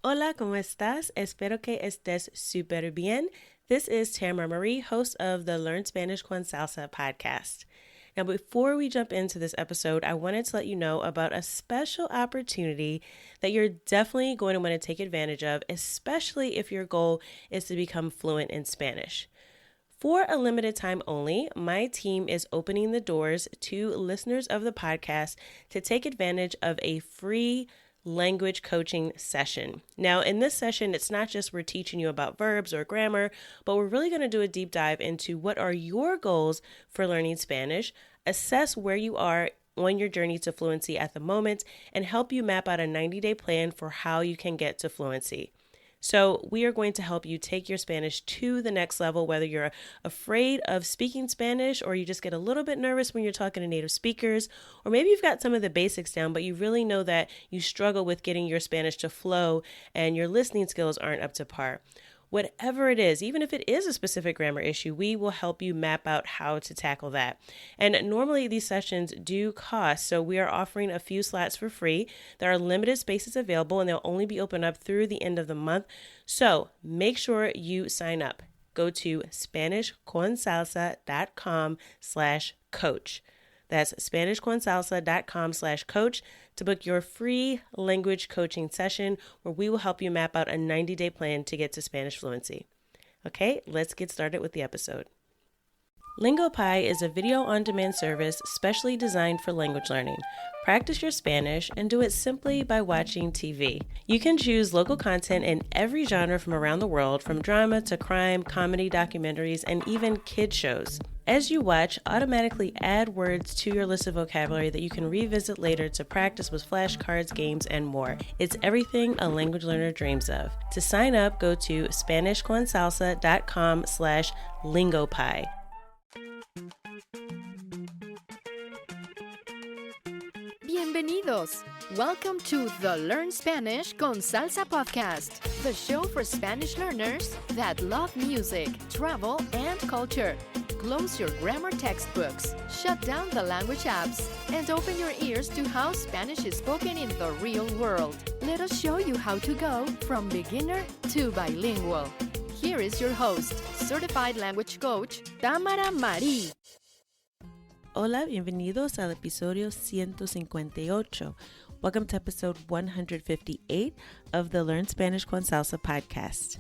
Hola, ¿cómo estás? Espero que estés súper bien. This is Tamara Marie, host of the Learn Spanish con Salsa podcast. Now, before we jump into this episode, I wanted to let you know about a special opportunity that you're definitely going to want to take advantage of, especially if your goal is to become fluent in Spanish. For a limited time only, my team is opening the doors to listeners of the podcast to take advantage of a free language coaching session. Now, in this session, it's not just we're teaching you about verbs or grammar, but we're really going to do a deep dive into what are your goals for learning Spanish, assess where you are on your journey to fluency at the moment, and help you map out a 90-day plan for how you can get to fluency. So we are going to help you take your Spanish to the next level, whether you're afraid of speaking Spanish or you just get a little bit nervous when you're talking to native speakers, or maybe you've got some of the basics down, but you really know that you struggle with getting your Spanish to flow and your listening skills aren't up to par. Whatever it is, even if it is a specific grammar issue, we will help you map out how to tackle that. And normally these sessions do cost, so we are offering a few slots for free. There are limited spaces available and they'll only be open up through the end of the month. So make sure you sign up. Go to SpanishConSalsa.com/coach. That's SpanishConSalsa.com/coach to book your free language coaching session where we will help you map out a 90-day plan to get to Spanish fluency. Okay, let's get started with the episode. LingoPie is a video-on-demand service specially designed for language learning. Practice your Spanish and do it simply by watching TV. You can choose local content in every genre from around the world, from drama to crime, comedy, documentaries, and even kid shows. As you watch, automatically add words to your list of vocabulary that you can revisit later to practice with flashcards, games, and more. It's everything a language learner dreams of. To sign up, go to SpanishConSalsa.com/LingoPie. Bienvenidos! Welcome to the Learn Spanish con Salsa podcast, the show for Spanish learners that love music, travel, and culture. Close your grammar textbooks, shut down the language apps, and open your ears to how Spanish is spoken in the real world. Let us show you how to go from beginner to bilingual. Here is your host, certified language coach, Tamara Marie. Hola, bienvenidos al episodio 158. Welcome to episode 158 of the Learn Spanish con Salsa podcast.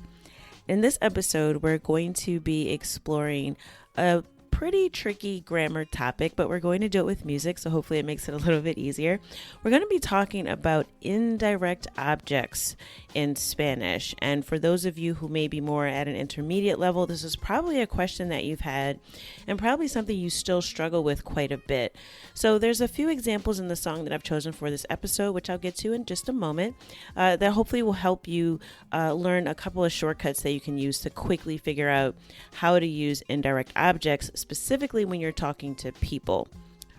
In this episode, we're going to be exploring a pretty tricky grammar topic, but we're going to do it with music, so hopefully it makes it a little bit easier. We're going to be talking about indirect objects in Spanish. And for those of you who may be more at an intermediate level, this is probably a question that you've had and probably something you still struggle with quite a bit. So there's a few examples in the song that I've chosen for this episode, which I'll get to in just a moment, that hopefully will help you learn a couple of shortcuts that you can use to quickly figure out how to use indirect objects, specifically when you're talking to people.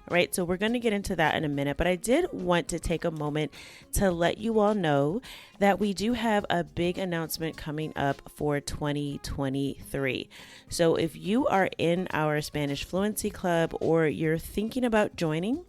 All right, so we're going to get into that in a minute, but I did want to take a moment to let you all know that we do have a big announcement coming up for 2023. So if you are in our Spanish Fluency Club or you're thinking about joining,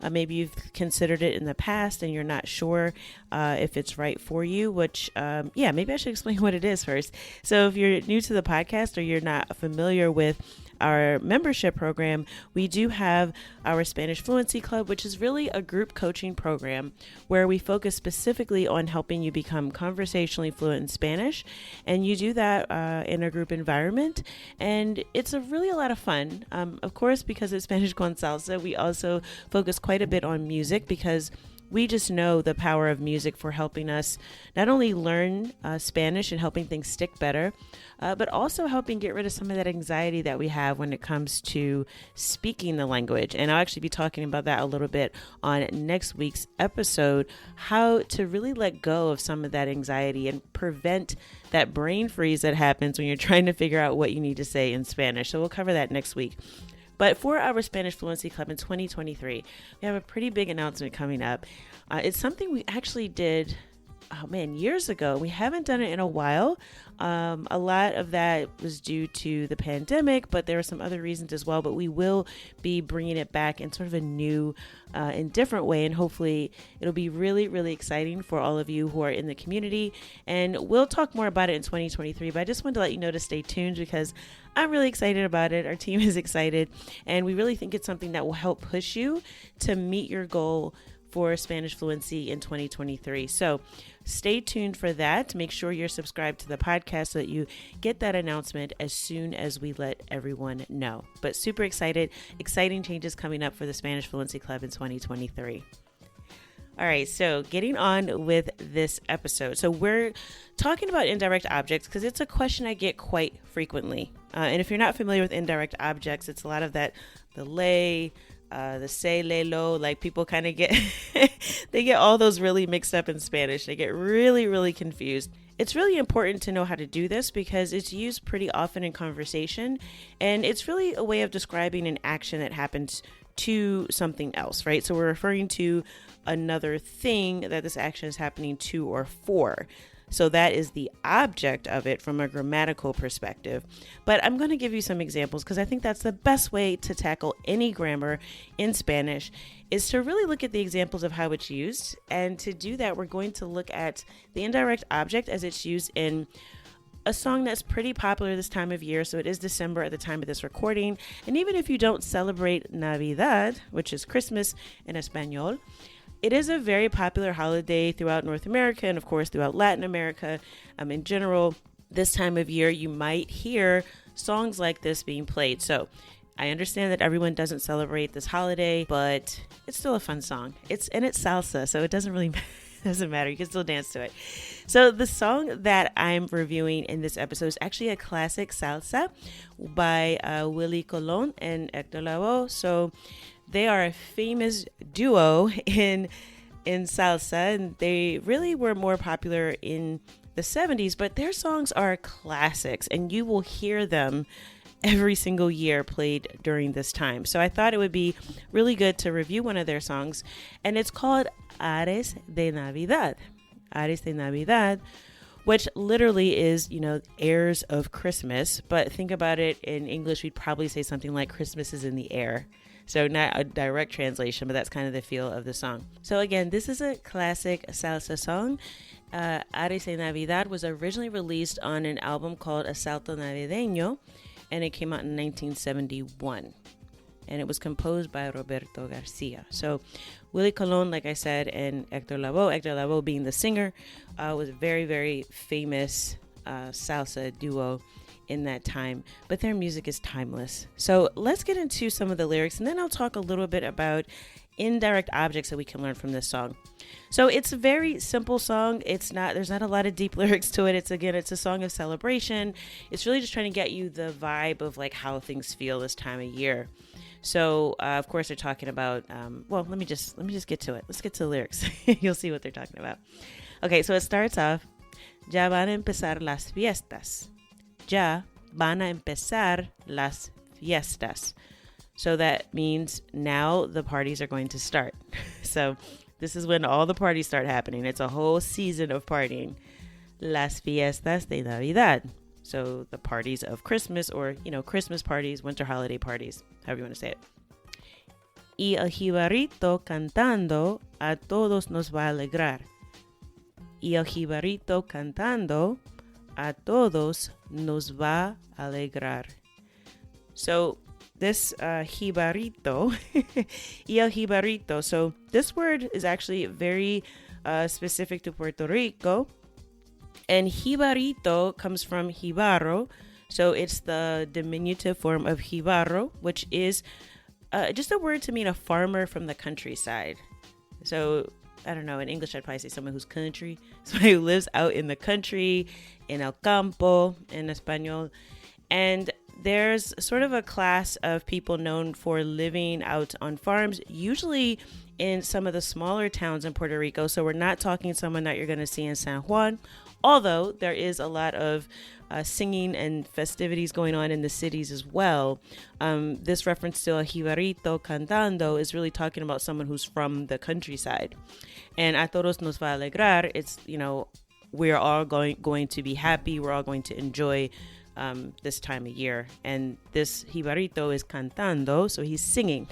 maybe you've considered it in the past and you're not sure if it's right for you, which, maybe I should explain what it is first. So if you're new to the podcast or you're not familiar with our membership program, we do have our Spanish Fluency Club, which is really a group coaching program where we focus specifically on helping you become conversationally fluent in Spanish. And you do that in a group environment. And it's really a lot of fun. Of course, because it's Spanish con Salsa, we also focus quite a bit on music because we just know the power of music for helping us not only learn Spanish and helping things stick better, but also helping get rid of some of that anxiety that we have when it comes to speaking the language. And I'll actually be talking about that a little bit on next week's episode, how to really let go of some of that anxiety and prevent that brain freeze that happens when you're trying to figure out what you need to say in Spanish. So we'll cover that next week. But for our Spanish Fluency Club in 2023, we have a pretty big announcement coming up. It's something we actually did years ago. We haven't done it in a while. A lot of that was due to the pandemic, but there are some other reasons as well. But we will be bringing it back in sort of a new and different way. And hopefully it'll be really, really exciting for all of you who are in the community. And we'll talk more about it in 2023. But I just wanted to let you know to stay tuned because I'm really excited about it. Our team is excited. And we really think it's something that will help push you to meet your goal for Spanish fluency in 2023. So stay tuned for that. Make sure you're subscribed to the podcast so that you get that announcement as soon as we let everyone know. But super excited, exciting changes coming up for the Spanish Fluency Club in 2023. All right, so getting on with this episode. So we're talking about indirect objects because it's a question I get quite frequently. And if you're not familiar with indirect objects, it's a lot of that, the lay, the se, le, lo, like people kind of get, they get all those really mixed up in Spanish. They get really, really confused. It's really important to know how to do this because it's used pretty often in conversation. And it's really a way of describing an action that happens to something else, right? So we're referring to another thing that this action is happening to or for. So that is the object of it from a grammatical perspective. But I'm going to give you some examples because I think that's the best way to tackle any grammar in Spanish is to really look at the examples of how it's used. And to do that, we're going to look at the indirect object as it's used in a song that's pretty popular this time of year. So it is December at the time of this recording. And even if you don't celebrate Navidad, which is Christmas in Espanol, it is a very popular holiday throughout North America and, of course, throughout Latin America. In general, this time of year, you might hear songs like this being played. So I understand that everyone doesn't celebrate this holiday, but it's still a fun song. It's salsa, so it doesn't really doesn't matter. You can still dance to it. So the song that I'm reviewing in this episode is actually a classic salsa by Willie, Colón, and Hector Lavoe. So they are a famous duo in salsa, and they really were more popular in the 70s, but their songs are classics, and you will hear them every single year played during this time. So I thought it would be really good to review one of their songs, and it's called Aires de Navidad. Aires de Navidad, which literally is, airs of Christmas, but think about it in English, we'd probably say something like Christmas is in the air. So not a direct translation, but that's kind of the feel of the song. So again, this is a classic salsa song. Aires de Navidad was originally released on an album called Asalto Navideño, and it came out in 1971. And it was composed by Roberto Garcia. So Willie Colón, like I said, and Hector Lavoe being the singer, was a very, very famous salsa duo in that time, but their music is timeless. So let's get into some of the lyrics, and then I'll talk a little bit about indirect objects that we can learn from this song. So it's a very simple song. There's not a lot of deep lyrics to it. It's a song of celebration. It's really just trying to get you the vibe of like how things feel this time of year. So of course they're talking about let me just get to it. Let's get to the lyrics. You'll see what they're talking about. Okay, so it starts off, ya van a empezar las fiestas. Ya van a empezar las fiestas. So that means now the parties are going to start. So this is when all the parties start happening. It's a whole season of partying. Las fiestas de Navidad. So the parties of Christmas, or, Christmas parties, winter holiday parties, however you want to say it. Y el jibarito cantando a todos nos va a alegrar. Y el jibarito cantando a todos nos va a alegrar. So this jibarito, y el jibarito. So this word is actually very specific to Puerto Rico. And jibarito comes from jibarro. So it's the diminutive form of jibarro, which is just a word to mean a farmer from the countryside. So I don't know, in English I'd probably say someone who's country, somebody who lives out in the country, in el campo, in Espanol. And there's sort of a class of people known for living out on farms, usually in some of the smaller towns in Puerto Rico. So we're not talking someone that you're going to see in San Juan, although there is a lot of singing and festivities going on in the cities as well. This reference to a jibarito cantando is really talking about someone who's from the countryside. And a todos nos va a alegrar, it's, we're all going to be happy. We're all going to enjoy this time of year. And this jibarito is cantando, so he's singing.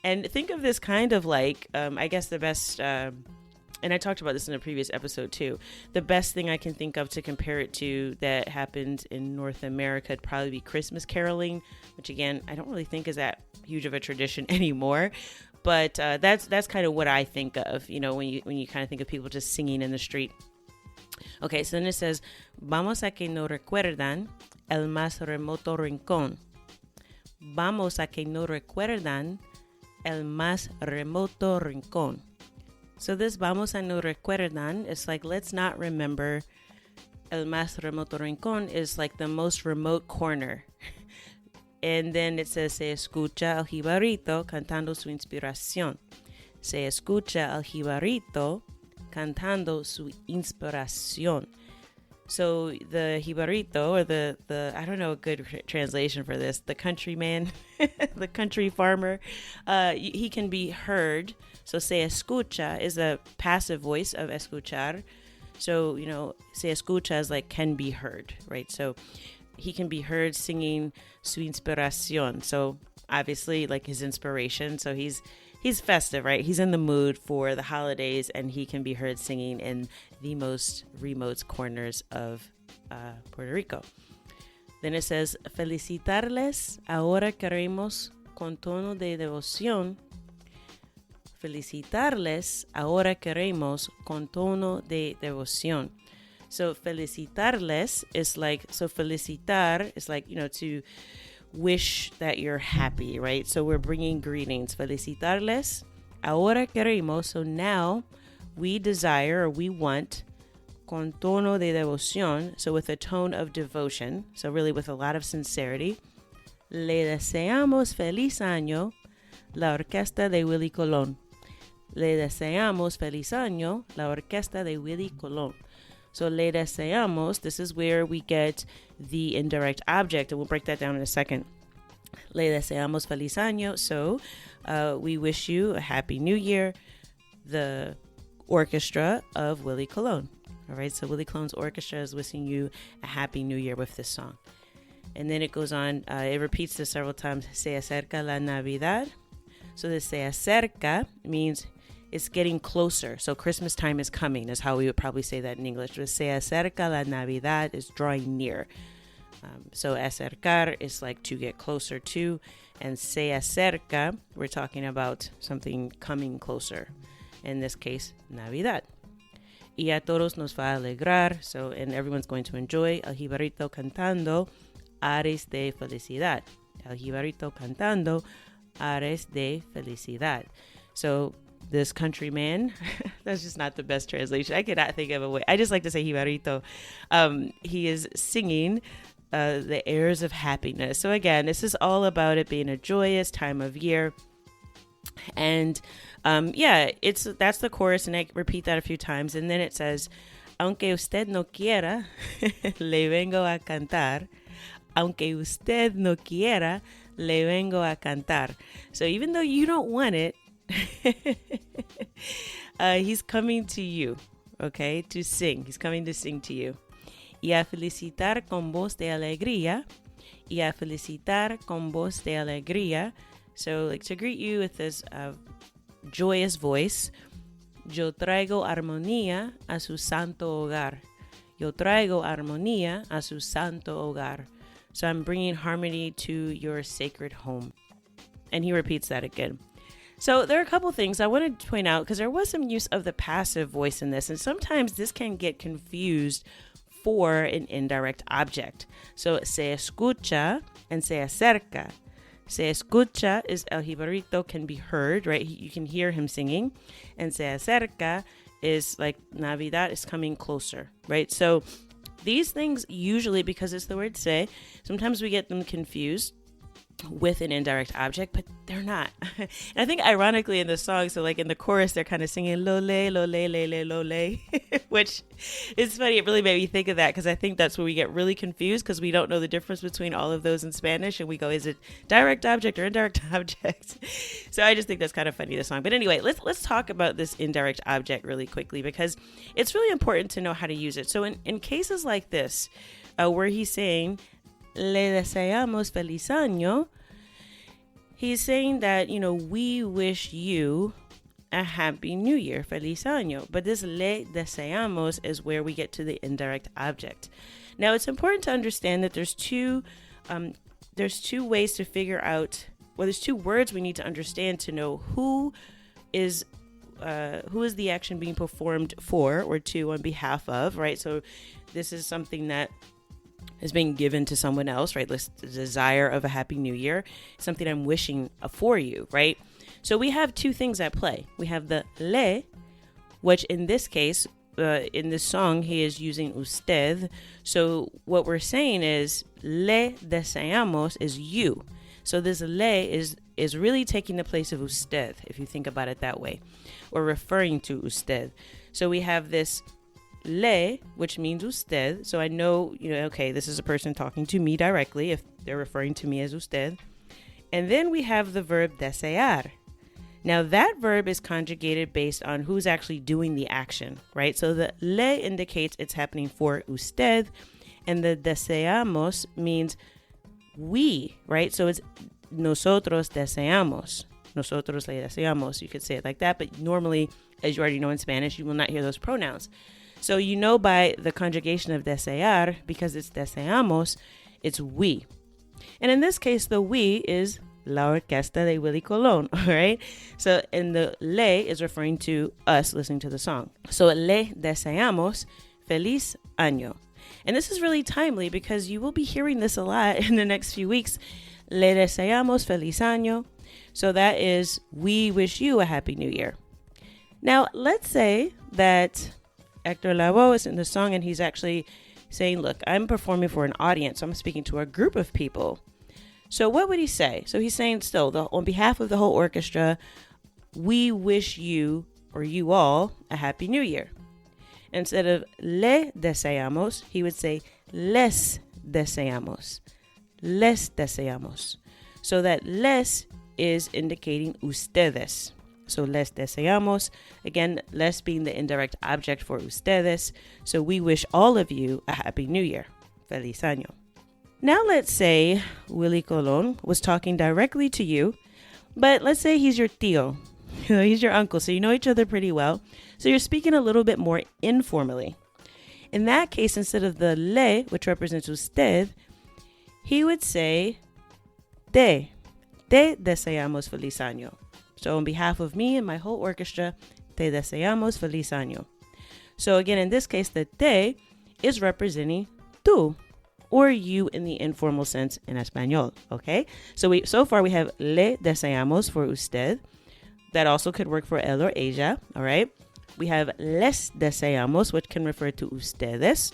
And think of this kind of like, I guess the best, and I talked about this in a previous episode too, the best thing I can think of to compare it to that happened in North America would probably be Christmas caroling, which again, I don't really think is that huge of a tradition anymore. But that's kind of what I think of, when you kind of think of people just singing in the street. Okay, so then it says, vamos a que no recuerdan el más remoto rincón. Vamos a que no recuerdan el más remoto rincón. So this vamos a no recuerdan is like, let's not remember. El más remoto rincón is like the most remote corner. And then it says, se escucha al jibarito cantando su inspiración. Se escucha al jibarito cantando su inspiración. So the jibarito, or the I don't know a good translation for this, the countryman, the country farmer, he can be heard. So se escucha is a passive voice of escuchar. So, se escucha is like can be heard, right? So he can be heard singing su inspiración. So obviously like his inspiration. So he's festive, right? He's in the mood for the holidays, and he can be heard singing in the most remote corners of Puerto Rico. Then it says, felicitarles ahora queremos con tono de devoción. Felicitarles ahora queremos con tono de devoción. So felicitarles is like, so felicitar is like, to wish that you're happy, right? So we're bringing greetings. Felicitarles ahora queremos. So now we desire, or we want, con tono de devoción. So with a tone of devotion. So really with a lot of sincerity. Le deseamos feliz año, la orquesta de Willie Colón. Le deseamos feliz año, la orquesta de Willie Colón. So le deseamos, this is where we get the indirect object, and we'll break that down in a second. Le deseamos feliz año. So we wish you a happy new year. The orchestra of Willie Colón. All right, so Willie Colón's orchestra is wishing you a happy new year with this song. And then it goes on, it repeats this several times. Se acerca la Navidad. So this se acerca means it's getting closer. So Christmas time is coming is how we would probably say that in English. Se acerca la Navidad is drawing near. So acercar is like to get closer to. And se acerca, we're talking about something coming closer. In this case, Navidad. Y a todos nos va a alegrar. So, and everyone's going to enjoy el jibarito cantando ares de felicidad. El jibarito cantando ares de felicidad. So this countryman, that's just not the best translation. I cannot think of a way. I just like to say jibarito. He is singing the airs of happiness. So again, this is all about it being a joyous time of year. And that's the chorus, and I repeat that a few times. And then it says, aunque usted no quiera, le vengo a cantar. Aunque usted no quiera, le vengo a cantar. So even though you don't want it, he's coming to you, okay, to sing. He's coming to sing to you. Y a felicitar con voz de alegría. Y a felicitar con voz de alegría. So, like, to greet you with this joyous voice. Yo traigo armonía a su santo hogar. Yo traigo armonía a su santo hogar. So I'm bringing harmony to your sacred home. And he repeats that again. So there are a couple things I wanted to point out, because there was some use of the passive voice in this, and sometimes this can get confused for an indirect object. So se escucha and se acerca. Se escucha is el jibarito can be heard, right? You can hear him singing. And se acerca is like Navidad is coming closer, right? So these things usually, because it's the word se, sometimes we get them confused with an indirect object, but they're not. And I think ironically in the song, so like in the chorus, they're kind of singing lo le, lo le, which is funny. It really made me think of that, because I think that's where we get really confused, because we don't know the difference between all of those in Spanish, and we go, is it direct object or indirect object? So I just think that's kind of funny, the song. But anyway, let's talk about this indirect object really quickly, because it's really important to know how to use it. So in cases like this, where he's saying le deseamos feliz año, he's saying that, we wish you a happy new year, feliz año. But this le deseamos is where we get to the indirect object. Now, it's important to understand that there's two ways to figure out, there's two words we need to understand to know who is the action being performed for or to on behalf of, right? So this is something that is being given to someone else, right? The desire of a happy new year, something I'm wishing for you, right? So we have two things at play. We have the le, which in this case, in this song, he is using usted. So what we're saying is le deseamos is you. So this le is really taking the place of usted, if you think about it that way, or referring to usted. So we have this le, which means usted. So I know, okay, this is a person talking to me directly if they're referring to me as usted. And then we have the verb desear. Now that verb is conjugated based on who's actually doing the action, right? So the le indicates it's happening for usted, and the deseamos means we, right? So it's nosotros deseamos. Nosotros le deseamos. You could say it like that, but normally, as you already know in Spanish, you will not hear those pronouns. So by the conjugation of desear, because it's deseamos, it's we. And in this case, the we is La Orquesta de Willie Colón, all right? So, and the le is referring to us listening to the song. So, le deseamos feliz año. And this is really timely because you will be hearing this a lot in the next few weeks. Le deseamos feliz año. So that is, we wish you a happy new year. Now, let's say that Hector Lavoe is in the song and he's actually saying, look, I'm performing for an audience. So I'm speaking to a group of people. So what would he say? So he's saying still, on behalf of the whole orchestra, we wish you, or you all, a happy new year. Instead of le deseamos, he would say les deseamos. Les deseamos. So that les is indicating ustedes. So les deseamos, again, les being the indirect object for ustedes. So we wish all of you a happy new year. Feliz año. Now let's say Willie Colón was talking directly to you, but let's say he's your tío. He's your uncle, so you know each other pretty well. So you're speaking a little bit more informally. In that case, instead of the le, which represents usted, he would say te deseamos feliz año. So on behalf of me and my whole orchestra, te deseamos feliz año. So again, in this case, the te is representing tú, or you in the informal sense in Espanol, okay? So far we have le deseamos for usted. That also could work for él or ella, all right? We have les deseamos, which can refer to ustedes.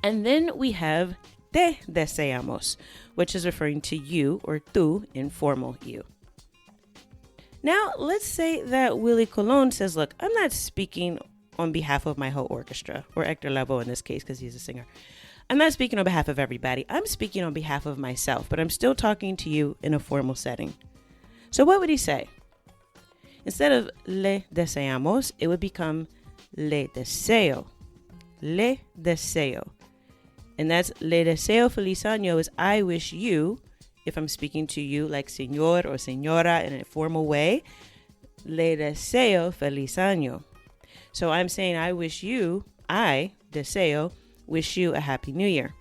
And then we have te deseamos, which is referring to you or tú, informal you. Now, let's say that Willie Colón says, look, I'm not speaking on behalf of my whole orchestra, or Hector Lavoe in this case, because he's a singer. I'm not speaking on behalf of everybody. I'm speaking on behalf of myself, but I'm still talking to you in a formal setting. So what would he say? Instead of le deseamos, it would become le deseo. Le deseo. And that's le deseo feliz año is I wish you, if I'm speaking to you like señor or señora in a formal way, le deseo feliz año. So I'm saying I wish you, I, deseo, wish you a happy new year.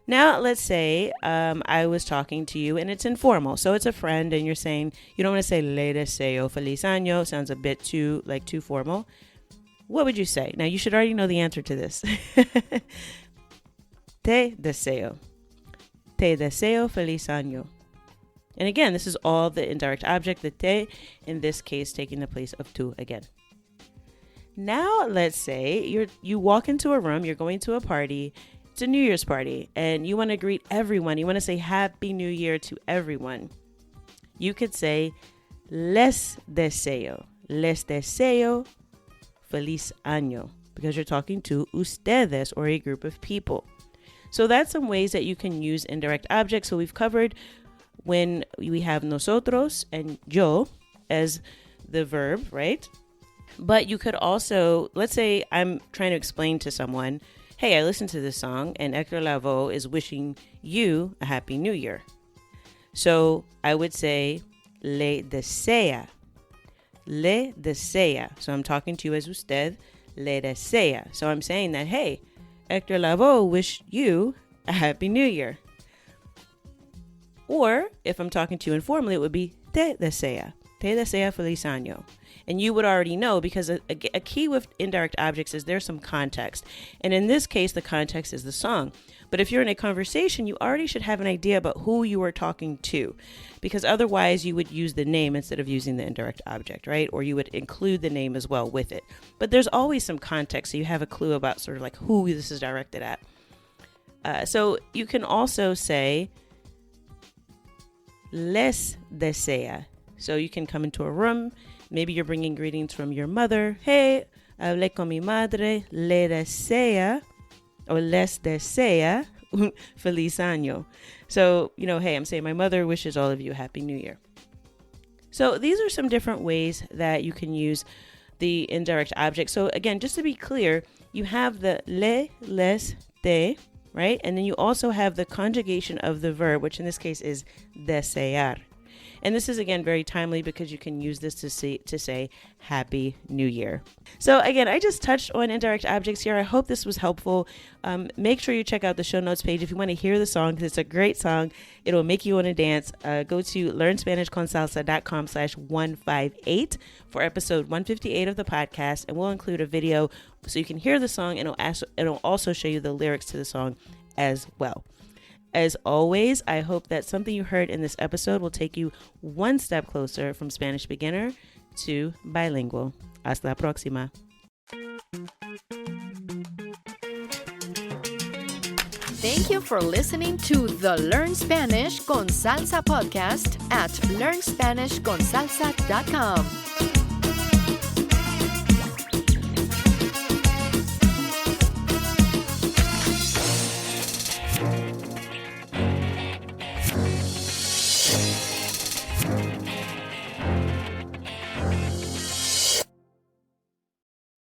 Now, let's say I was talking to you and it's informal. So it's a friend and you're saying, you don't want to say le deseo feliz año. Sounds a bit too formal. What would you say? Now, you should already know the answer to this. Te deseo. Te deseo feliz año. And again, this is all the indirect object, the te, in this case, taking the place of tú again. Now, let's say you walk into a room, you're going to a party, it's a New Year's party, and you want to greet everyone. You want to say Happy New Year to everyone. You could say, les deseo feliz año, because you're talking to ustedes, or a group of people. So that's some ways that you can use indirect objects. So we've covered when we have nosotros and yo as the verb, right? But you could also, let's say I'm trying to explain to someone, hey, I listened to this song and Hector Lavoe is wishing you a Happy New Year. So I would say, le desea. So I'm talking to you as usted, le desea. So I'm saying that, hey, Hector Lavoe wish you a Happy New Year. Or if I'm talking to you informally, it would be te desea feliz año. And you would already know, because a key with indirect objects is there's some context. And in this case, the context is the song. But if you're in a conversation, you already should have an idea about who you are talking to, because otherwise you would use the name instead of using the indirect object, right? Or you would include the name as well with it. But there's always some context, so you have a clue about sort of like who this is directed at. So you can also say les desea. So you can come into a room. Maybe you're bringing greetings from your mother. Hey, hablé con mi madre, le desea, or les desea, feliz año. So, hey, I'm saying my mother wishes all of you a Happy New Year. So these are some different ways that you can use the indirect object. So again, just to be clear, you have the le, les, te, right? And then you also have the conjugation of the verb, which in this case is desear. And this is, again, very timely because you can use this to say Happy New Year. So, again, I just touched on indirect objects here. I hope this was helpful. Make sure you check out the show notes page if you want to hear the song, because it's a great song. It'll make you want to dance. Go to learnspanishconsalsa.com/158 for episode 158 of the podcast, and we'll include a video so you can hear the song, and it'll also show you the lyrics to the song as well. As always, I hope that something you heard in this episode will take you one step closer from Spanish beginner to bilingual. Hasta la próxima. Thank you for listening to the Learn Spanish con Salsa podcast at learnspanishconsalsa.com.